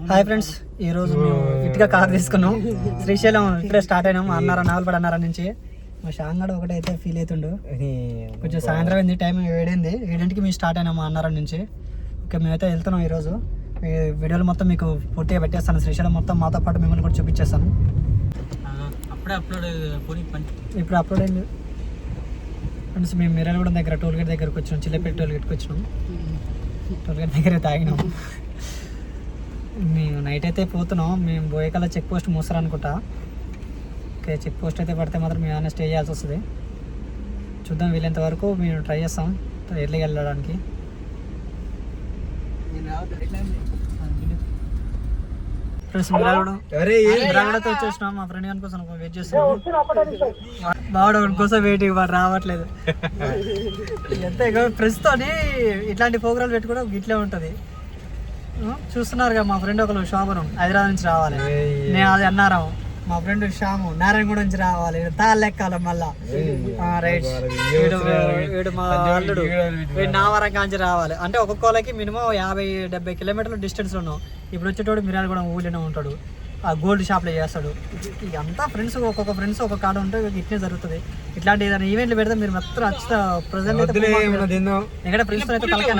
Hi friends, ఈరోజు మేము ఇటుగా కార్ తీసుకున్నాం. శ్రీశైలం ఇప్పుడే స్టార్ట్ అయినాం. అన్నారా నావల్పడ అన్నారా నుంచి. మా షాంగడ ఒకటైతే ఫీల్ అవుతుండు. కొంచెం సాయంత్రం అయింది, టైం 7ంటికి మేము స్టార్ట్ అయినాము అన్నారం నుంచి. ఓకే, మేమైతే వెళ్తున్నాం ఈరోజు. వీడియోలు మొత్తం మీకు పూర్తిగా పెట్టేస్తాను. శ్రీశైలం మొత్తం మాతో పాటు మిమ్మల్ని కూడా చూపించేస్తాను. ఇప్పుడు అప్లోడ్ అయింది ఫ్రెండ్స్. మేము మిర్యాలగూడెం దగ్గర టోల్గేట్ దగ్గరకు వచ్చినాం. చిల్లపేట టోల్గేట్కి వచ్చినాం. టోల్గేట్ దగ్గర తాగినాం. మేము నైట్ అయితే పోతున్నాం. మేము బోయకల్లా చెక్ పోస్ట్ మూసారు అనుకుంటా. ఓకే, చెక్ పోస్ట్ అయితే పడితే మాత్రం మేము ఏమైనా స్టే చేయాల్సి వస్తుంది. చూద్దాం, వీళ్ళంత వరకు మేము ట్రై చేస్తాం ఎర్లీగా వెళ్ళడానికి. ఫ్రెండ్స్ మిర్యాలగూడతో వచ్చేసినాం. మా ఫ్రెండ్ గారి కోసం వెయిట్ చేస్తున్నాం. బావడ కోసం వెయిటింగ్, వాడు రావట్లేదు. ఎంత ఫ్రెండ్స్తోని ఇట్లాంటి ప్రోగ్రాలు పెట్టుకోవడం ఇట్లే ఉంటుంది. చూస్తున్నారుగా, మా ఫ్రెండ్ ఒకరు శోభనం హైదరాబాద్ నుంచి రావాలి. నేను అది అన్నారాం. మా ఫ్రెండ్ శ్యాము నారాయణగూడ నుంచి రావాలి. తాళ్ళు ఎక్కాలి మళ్ళా. రైట్, వీడు మా అల్లుడు, వీడు నావరం కాంచి రావాలి. అంటే ఒక్కొక్కరికి మినిమం 50-70 కిలోమీటర్ల డిస్టెన్స్ ఉన్నాం. ఇప్పుడు వచ్చేటోడు మిర్యాలగూడెం ఊళ్ళోనే ఉంటాడు. ఆ గోల్డ్ షాప్లో చేస్తాడు. అంతా ఫ్రెండ్స్, ఒక్కొక్క ఫ్రెండ్స్ ఒక్కొక్క కాడ ఉంటే ఇట్నే జరుగుతుంది. ఇట్లాంటి ఏదైనా ఈవెంట్లు పెడితే మీరు మొత్తం ప్రజెంట్ ఎక్కడ ఫ్రెండ్స్ అయితే తలకాయ